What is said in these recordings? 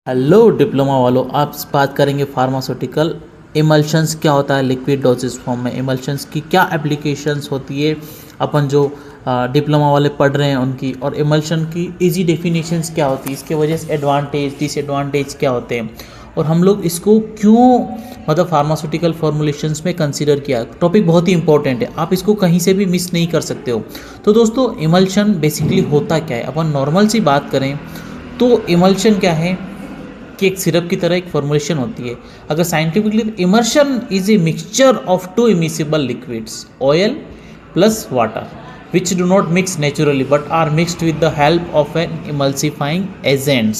Hello diploma वालों, आप बात करेंगे फार्मास्यूटिकल इमल्शंस क्या होता है लिक्विड डोजेस फॉर्म में। इमल्शंस की क्या एप्लीकेशंस होती है, अपन जो डिप्लोमा वाले पढ़ रहे हैं उनकी, और इमल्शन की इजी डेफिनेशंस क्या होती है, इसके वजह से एडवांटेज डिसएडवांटेज क्या होते हैं, और हम लोग इसको क्यों मतलब फार्मास्यूटिकल फॉर्मुलेशंस में कंसीडर किया। टॉपिक बहुत ही इंपॉर्टेंट है, आप इसको कहीं से भी मिस नहीं कर सकते हो। तो दोस्तों, इमल्शन बेसिकली होता क्या है, अपन नॉर्मल सी बात करें तो इमल्शन क्या है कि एक सिरप की तरह एक फॉर्मुलेशन होती है। अगर scientifically, emulsion is a mixture of two immiscible liquids, oil plus water, which do not mix naturally but are mixed with the help of an emulsifying agents.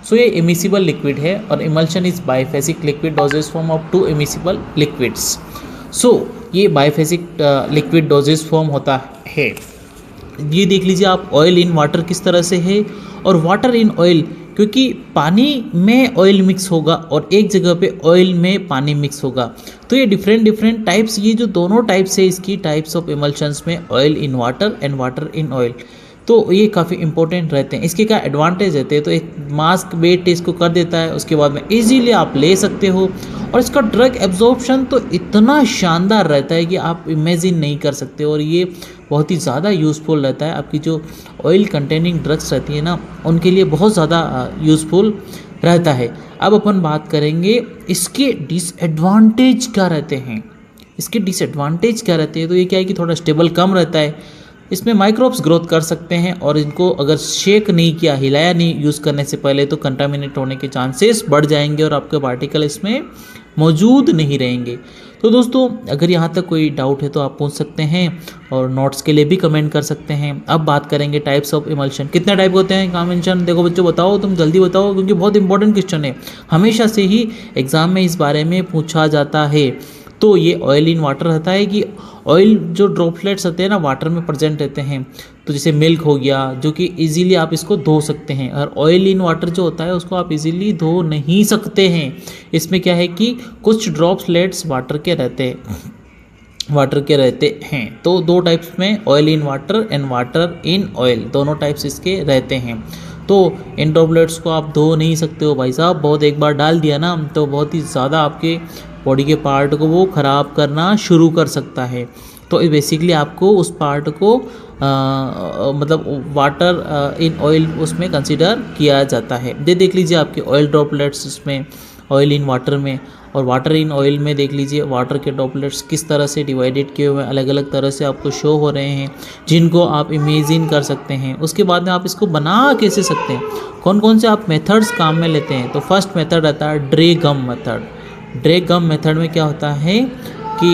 So ये इमिसिबल लिक्विड है, और emulsion is biphasic liquid dosage form of two immiscible liquids. So ये biphasic liquid dosage form होता है। ये देख लीजिए आप, ऑयल इन वाटर किस तरह से है, और वाटर इन ऑयल, क्योंकि पानी में ऑयल मिक्स होगा और एक जगह पे ऑयल में पानी मिक्स होगा। तो ये डिफरेंट डिफरेंट टाइप्स, ये जो दोनों टाइप्स है इसकी टाइप्स ऑफ इमल्शंस में, oil in water and water in oil, तो ये काफ़ी इंपॉर्टेंट रहते हैं। इसके क्या एडवांटेज रहते हैं, तो एक मास्क वेट टेस्ट को कर देता है, उसके बाद में इजीली आप ले सकते हो, और इसका ड्रग एब्जॉर्प्शन तो इतना शानदार रहता है कि आप इमेजिन नहीं कर सकते, और ये बहुत ही ज़्यादा यूज़फुल रहता है। आपकी जो ऑयल कंटेनिंग ड्रग्स रहती है ना, उनके लिए बहुत ज़्यादा यूज़फुल रहता है। अब अपन बात करेंगे इसके डिसएडवांटेज क्या रहते हैं। इसके डिसएडवांटेज क्या रहते हैं, तो ये क्या है कि थोड़ा स्टेबल कम रहता है, इसमें माइक्रोब्स ग्रोथ कर सकते हैं, और इनको अगर शेक नहीं किया, हिलाया नहीं यूज़ करने से पहले, तो कंटामिनेट होने के चांसेस बढ़ जाएंगे और आपके पार्टिकल इसमें मौजूद नहीं रहेंगे। तो दोस्तों, अगर यहाँ तक कोई डाउट है तो आप पूछ सकते हैं, और नोट्स के लिए भी कमेंट कर सकते हैं। अब बात करेंगे टाइप्स ऑफ इमल्शन, कितने टाइप होते हैं इमल्शन। देखो बच्चों, बताओ, तुम जल्दी बताओ, क्योंकि बहुत इंपॉर्टेंट क्वेश्चन है, हमेशा से ही एग्जाम में इस बारे में पूछा जाता है। तो ये ऑयल इन वाटर रहता है कि ऑयल जो ड्रॉपलेट्स होते हैं ना, वाटर में प्रेजेंट रहते हैं। तो जैसे मिल्क हो गया, जो कि इजीली आप इसको धो सकते हैं, और ऑयल इन वाटर जो होता है उसको आप इजीली धो नहीं सकते हैं। इसमें क्या है कि कुछ ड्रॉपलेट्स वाटर के रहते हैं। तो दो टाइप्स में, oil in water and water in oil, दोनों टाइप्स इसके रहते हैं। तो इन ड्रॉपलेट्स को आप धो नहीं सकते हो भाई साहब, बहुत एक बार डाल दिया ना तो बहुत ही ज़्यादा आपके बॉडी के पार्ट को वो ख़राब करना शुरू कर सकता है। तो बेसिकली आपको उस पार्ट को मतलब वाटर इन ऑयल उसमें कंसिडर किया जाता है। ये देख लीजिए आपके ऑयल ड्रॉपलेट्स इसमें, ऑयल इन वाटर में, और वाटर इन ऑयल में देख लीजिए वाटर के ड्रॉपलेट्स किस तरह से डिवाइडेड किए हुए हैं, अलग अलग तरह से आपको शो हो रहे हैं, जिनको आप इमेजिन कर सकते हैं। उसके बाद में आप इसको बना कैसे सकते हैं, कौन कौन से आप मेथड्स काम में लेते हैं। तो फर्स्ट मेथड रहता है ड्रे गम मेथड। ड्रे गम मेथड में क्या होता है कि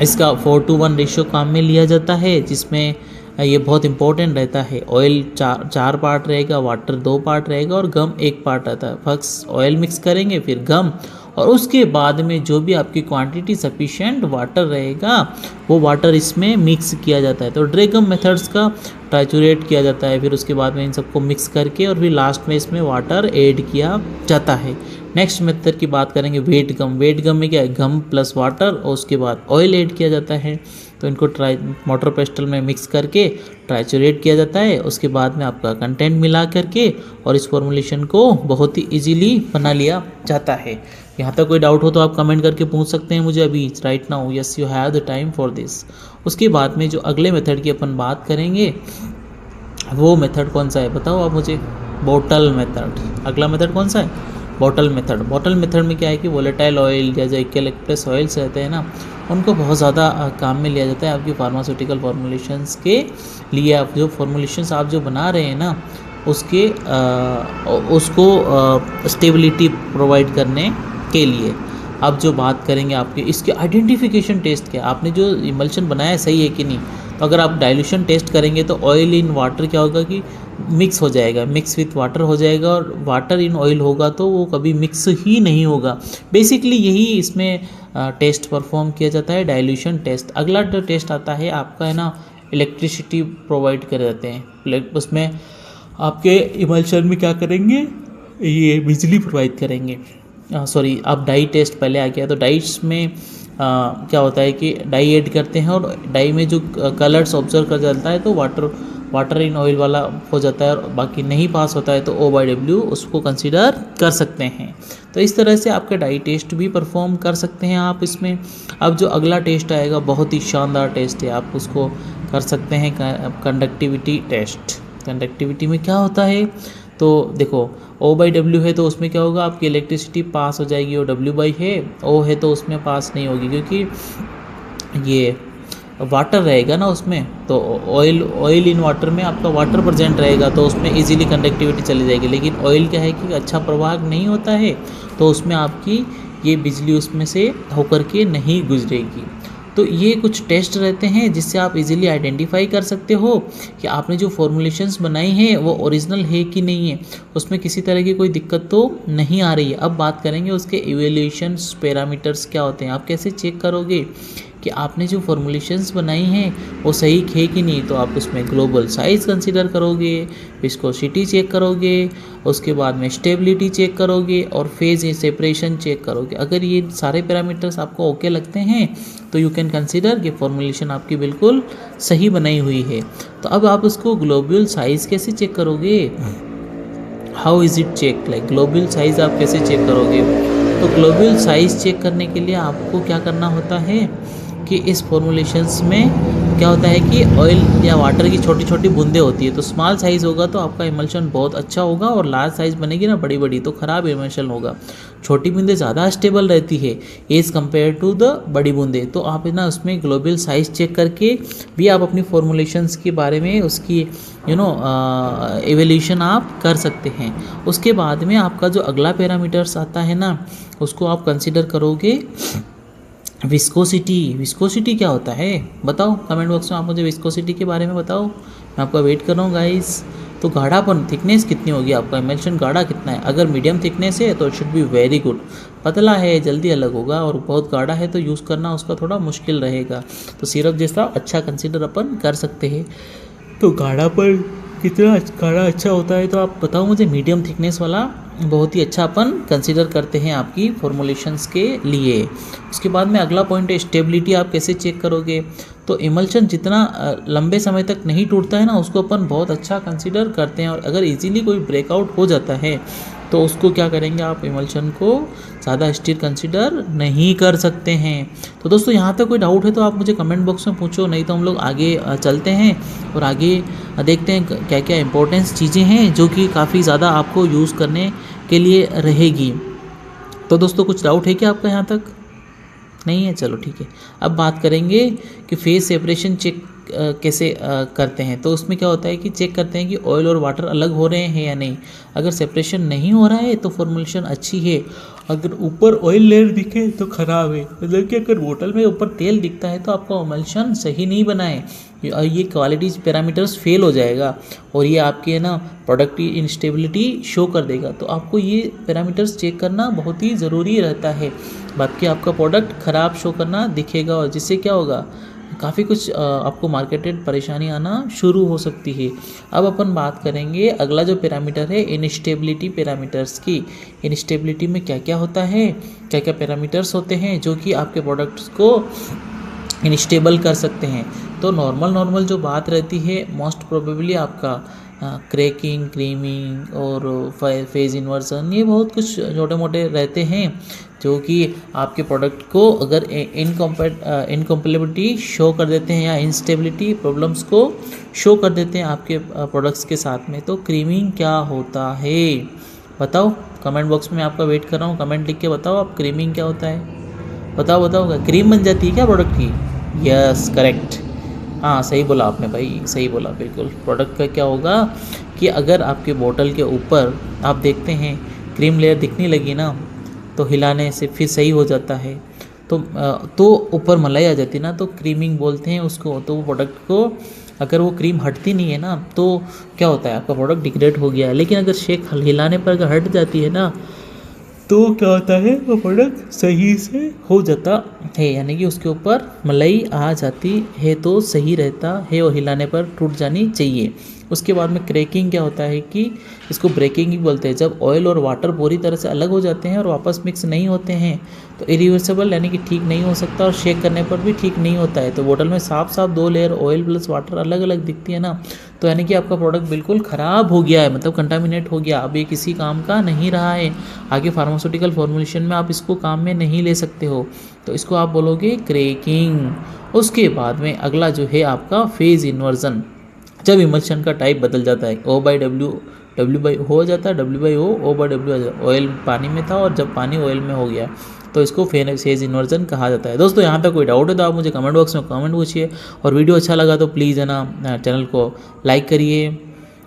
इसका 4:1 रेशियो काम में लिया जाता है, जिसमें ये बहुत इंपॉर्टेंट रहता है। ऑयल चार पार्ट रहेगा, वाटर 2 पार्ट रहेगा, और गम 1 पार्ट रहता है। फर्स्ट ऑयल मिक्स करेंगे, फिर गम, और उसके बाद में जो भी आपकी क्वांटिटी सफिशिएंट वाटर रहेगा वो वाटर इसमें मिक्स किया जाता है। तो ड्रे गम मेथड्स का ट्राइचुरेट किया जाता है, फिर उसके बाद में इन सबको मिक्स करके, और फिर लास्ट में इसमें वाटर ऐड किया जाता है। नेक्स्ट मेथड की बात करेंगे वेट गम। वेट गम में क्या है, गम प्लस वाटर और उसके बाद ऑयल ऐड किया जाता है। तो इनको मोटर पेस्टल में मिक्स करके ट्राइचुरेट किया जाता है, उसके बाद में आपका कंटेंट मिला करके, और इस फॉर्मुलेशन को बहुत ही इजीली बना लिया जाता है। यहाँ तक कोई डाउट हो तो आप कमेंट करके पूछ सकते हैं मुझे अभी, right now, yes you have the time for this. उसके बाद में जो अगले मेथड की अपन बात करेंगे, वो मेथड कौन सा है बताओ आप मुझे, बॉटल मेथड। अगला मेथड कौन सा है, बॉटल मेथड। बॉटल मेथड में क्या है कि वोलेटाइल ऑयल या जो यूकेलिप्टस ऑयल्स रहते हैं ना, उनको बहुत ज़्यादा काम में लिया जाता है आपकी फार्मास्यूटिकल फॉर्मुलेशंस के लिए। आप जो फॉर्मुलेशंस आप जो बना रहे हैं ना, उसके उसको स्टेबिलिटी प्रोवाइड करने के लिए। अब जो बात करेंगे आपके इसके आइडेंटिफिकेशन टेस्ट क्या, आपने जो इमल्शन बनाया है सही है कि नहीं। तो अगर आप डाइल्यूशन टेस्ट करेंगे तो ऑयल इन वाटर क्या होगा कि मिक्स हो जाएगा, मिक्स विथ वाटर हो जाएगा, और वाटर इन ऑयल होगा तो वो कभी मिक्स ही नहीं होगा। बेसिकली यही इसमें टेस्ट परफॉर्म किया जाता है, डाइल्यूशन टेस्ट। अगला जो टेस्ट आता है आपका है ना, इलेक्ट्रिसिटी प्रोवाइड कर देते हैं, उसमें आपके इमल्शन में क्या करेंगे, ये बिजली प्रोवाइड करेंगे। सॉरी, आप डाई टेस्ट पहले आ गया। तो डाइट्स में क्या होता है कि डाई ऐड करते हैं, और डाई में जो कलर्स ऑब्जर्व कर जाता है तो वाटर वाटर इन ऑयल वाला हो जाता है और बाकी नहीं पास होता है तो O/W उसको कंसिडर कर सकते हैं। तो इस तरह से आपके डाई टेस्ट भी परफॉर्म कर सकते हैं आप इसमें। अब जो अगला टेस्ट आएगा बहुत ही शानदार टेस्ट है, आप उसको कर सकते हैं कंडक्टिविटी टेस्ट। कंडक्टिविटी में क्या होता है, तो देखो O/W है तो उसमें क्या होगा, आपकी इलेक्ट्रिसिटी पास हो जाएगी, और W है O है तो उसमें पास नहीं होगी, क्योंकि ये वाटर रहेगा ना उसमें, तो ऑयल इन वाटर में आपका वाटर प्रेजेंट रहेगा तो उसमें इजीली कंडक्टिविटी चली जाएगी। लेकिन ऑयल क्या है कि अच्छा प्रवाह नहीं होता है, तो उसमें आपकी ये बिजली उसमें से होकर के नहीं गुजरेगी। तो ये कुछ टेस्ट रहते हैं जिससे आप इजीली आइडेंटिफाई कर सकते हो कि आपने जो फॉर्मुलेशंस बनाई हैं वो ओरिजिनल है कि नहीं है, उसमें किसी तरह की कोई दिक्कत तो नहीं आ रही है। अब बात करेंगे उसके इवैल्यूएशंस पैरामीटर्स क्या होते हैं। आप कैसे चेक करोगे कि आपने जो फॉर्मुलेशंस बनाई हैं वो सही है कि नहीं, तो आप उसमें ग्लोबल साइज़ कंसीडर करोगे, विस्कोसिटी चेक करोगे, उसके बाद में स्टेबिलिटी चेक करोगे और फेज सेपरेशन चेक करोगे। अगर ये सारे पैरामीटर्स आपको ओके लगते हैं तो यू कैन कंसीडर कि फॉर्मुलेशन आपकी बिल्कुल सही बनाई हुई है। तो अब आप उसको ग्लोबल साइज़ कैसे चेक करोगे, how is it check, like global size आप कैसे चेक करोगे। तो ग्लोबल साइज़ चेक करने के लिए आपको क्या करना होता है कि इस फॉर्मुलेशंस में क्या होता है कि ऑयल या वाटर की छोटी छोटी बूंदें होती है, तो स्मॉल साइज़ होगा तो आपका इमल्शन बहुत अच्छा होगा, और लार्ज साइज़ बनेगी ना बड़ी बड़ी तो ख़राब इमल्शन होगा। छोटी बूंदें ज़्यादा स्टेबल रहती है एज़ कम्पेयर टू द बड़ी बूंदें। तो आप ना उसमें ग्लोबल साइज़ चेक करके भी आप अपनी फॉर्मुलेशंस के बारे में उसकी एवोल्यूशन आप कर सकते हैं। उसके बाद में आपका जो अगला पैरामीटर्स आता है ना, उसको आप कंसिडर करोगे विस्कोसिटी। विस्कोसिटी क्या होता है बताओ कमेंट बॉक्स में, आप मुझे विस्कोसिटी के बारे में बताओ, मैं आपका वेट कर रहा हूँ गाइस। तो गाढ़ापन, थिकनेस कितनी होगी, आपका इमल्शन गाढ़ा कितना है। अगर मीडियम थिकनेस है तो it should be very good, पतला है जल्दी अलग होगा, और बहुत गाढ़ा है तो यूज़ करना उसका थोड़ा मुश्किल रहेगा। तो सिरप जैसा अच्छा कंसिडर अपन कर सकते हैं। तो गाढ़ापन कितना गाढ़ा अच्छा होता है, तो आप बताओ मुझे। मीडियम थिकनेस वाला बहुत ही अच्छा अपन कंसिडर करते हैं आपकी फॉर्मुलेशंस के लिए। उसके बाद में अगला पॉइंट है स्टेबिलिटी। आप कैसे चेक करोगे, तो इमल्शन जितना लंबे समय तक नहीं टूटता है ना, उसको अपन बहुत अच्छा कंसिडर करते हैं। और अगर इजीली कोई ब्रेकआउट हो जाता है तो उसको क्या करेंगे, आप इमल्शन को ज़्यादा स्थिर कंसिडर नहीं कर सकते हैं। तो दोस्तों यहाँ तक कोई डाउट है तो आप मुझे कमेंट बॉक्स में पूछो, नहीं तो हम लोग आगे चलते हैं और आगे देखते हैं क्या क्या इंपॉर्टेंस चीज़ें हैं जो कि काफ़ी ज़्यादा आपको यूज़ करने के लिए रहेगी। तो दोस्तों कुछ डाउट है क्या आपका यहाँ तक? नहीं है, चलो ठीक है। अब बात करेंगे कि फेज सेपरेशन चेक कैसे करते हैं। तो उसमें क्या होता है कि चेक करते हैं कि ऑयल और वाटर अलग हो रहे हैं या नहीं। अगर सेपरेशन नहीं हो रहा है तो फॉर्मुलेशन अच्छी है, अगर ऊपर ऑयल लेयर दिखे तो ख़राब है। मतलब कि अगर बोतल में ऊपर तेल दिखता है तो आपका इमल्शन सही नहीं बना है, ये क्वालिटी पैरामीटर्स फेल हो जाएगा और ये आपकी है ना प्रोडक्ट की इंस्टेबिलिटी शो कर देगा। तो आपको ये पैरामीटर्स चेक करना बहुत ही ज़रूरी रहता है, बाकी आपका प्रोडक्ट ख़राब शो करना दिखेगा और जिससे क्या होगा, काफ़ी कुछ आपको मार्केटेड परेशानी आना शुरू हो सकती है। अब अपन बात करेंगे अगला जो पैरामीटर है इनस्टेबिलिटी पैरामीटर्स की। इनस्टेबिलिटी में क्या क्या होता है, क्या क्या पैरामीटर्स होते हैं जो कि आपके प्रोडक्ट्स को इनस्टेबल कर सकते हैं। तो नॉर्मल जो बात रहती है, मोस्ट प्रोबेबली आपका क्रैकिंग, क्रीमिंग और फेज इन्वर्सन, ये बहुत कुछ छोटे मोटे रहते हैं जो कि आपके प्रोडक्ट को अगर इनकम्पेटिबिलिटी शो कर देते हैं या इंस्टेबिलिटी प्रॉब्लम्स को शो कर देते हैं आपके प्रोडक्ट्स के साथ में। तो क्रीमिंग क्या होता है बताओ, कमेंट बॉक्स में आपका वेट कर रहा हूँ, कमेंट लिख के बताओ आप क्रीमिंग क्या होता है। बताओ क्रीम बन जाती है क्या प्रोडक्ट की? यस करेक्ट, हाँ सही बोला आपने भाई, सही बोला बिल्कुल। प्रोडक्ट का क्या होगा कि अगर आपके बोतल के ऊपर आप देखते हैं क्रीम लेयर दिखने लगी ना, तो हिलाने से फिर सही हो जाता है, तो ऊपर मलाई आ जाती है ना, तो क्रीमिंग बोलते हैं उसको। तो वो प्रोडक्ट को अगर वो क्रीम हटती नहीं है ना, तो क्या होता है, आपका प्रोडक्ट डिग्रेड हो गया है। लेकिन अगर शेक हिलाने पर अगर हट जाती है ना, तो क्या होता है, वो प्रोडक्ट सही से हो जाता है, यानी कि उसके ऊपर मलाई आ जाती है तो सही रहता है और हिलाने पर टूट जानी चाहिए। उसके बाद में क्रैकिंग क्या होता है कि इसको ब्रेकिंग ही बोलते हैं, जब ऑयल और वाटर पूरी तरह से अलग हो जाते हैं और वापस मिक्स नहीं होते हैं तो इरिवर्सिबल यानी कि ठीक नहीं हो सकता, और शेक करने पर भी ठीक नहीं होता है। तो बोतल में साफ साफ 2 लेयर ऑयल प्लस वाटर अलग अलग दिखती है ना, तो यानी कि आपका प्रोडक्ट बिल्कुल ख़राब हो गया है, मतलब कंटामिनेट हो गया, अब ये किसी काम का नहीं रहा है। आगे फार्मास्यूटिकल फॉर्मुलेशन में आप इसको काम में नहीं ले सकते हो, तो इसको आप बोलोगे क्रैकिंग। उसके बाद में अगला जो है आपका फेज इन्वर्जन, जब इमल्शन का टाइप बदल जाता है, O/W हो जाता है, W/O/W ऑयल पानी में था और जब पानी ऑयल में हो गया तो इसको फेज इन्वर्जन कहा जाता है। दोस्तों यहाँ तक कोई डाउट है तो आप मुझे कमेंट बॉक्स में कमेंट पूछिए, और वीडियो अच्छा लगा तो प्लीज़ है ना चैनल को लाइक करिए,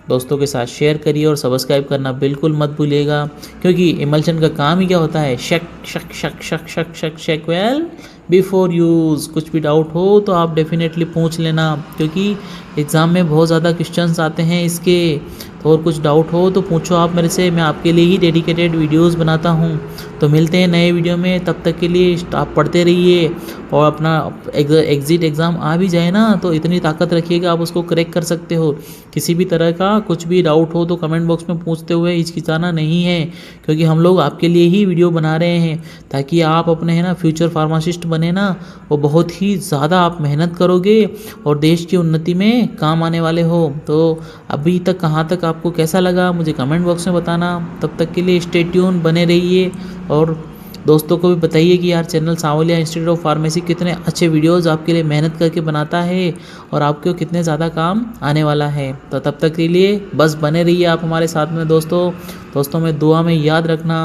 दोस्तों के साथ शेयर करिए और सब्सक्राइब करना बिल्कुल मत भूलिएगा, क्योंकि इमल्शन का काम ही क्या होता है, शेक शक शक शक शक शक शेक वेल बिफोर यूज़। कुछ भी डाउट हो तो आप डेफिनेटली पूछ लेना, क्योंकि एग्ज़ाम में बहुत ज़्यादा क्वेश्चंस आते हैं इसके, तो और कुछ डाउट हो तो पूछो आप मेरे से, मैं आपके लिए ही डेडिकेटेड वीडियोस बनाता हूँ। तो मिलते हैं नए वीडियो में, तब तक के लिए आप पढ़ते रहिए, और अपना एग्ज़िट एग्ज़ाम आ भी जाए ना तो इतनी ताकत रखिएगा आप उसको क्रैक कर सकते हो। किसी भी तरह का कुछ भी डाउट हो तो कमेंट बॉक्स में पूछते हुए हिचकिचाना नहीं है, क्योंकि हम लोग आपके लिए ही वीडियो बना रहे हैं ताकि आप अपने है ना फ्यूचर फार्मासिस्ट बने ना, वो बहुत ही ज़्यादा आप मेहनत करोगे और देश की उन्नति में काम आने वाले हो। तो अभी तक कहाँ तक आपको कैसा लगा मुझे कमेंट बॉक्स में बताना। तब तक के लिए स्टे ट्यून बने रहिए, और दोस्तों को भी बताइए कि यार channel Sanwaliya institute of pharmacy कितने अच्छे वीडियोस आपके लिए मेहनत करके बनाता है और आपको कितने ज़्यादा काम आने वाला है। तो तब तक के लिए बस बने रहिए आप हमारे साथ में दोस्तों में दुआ में याद रखना।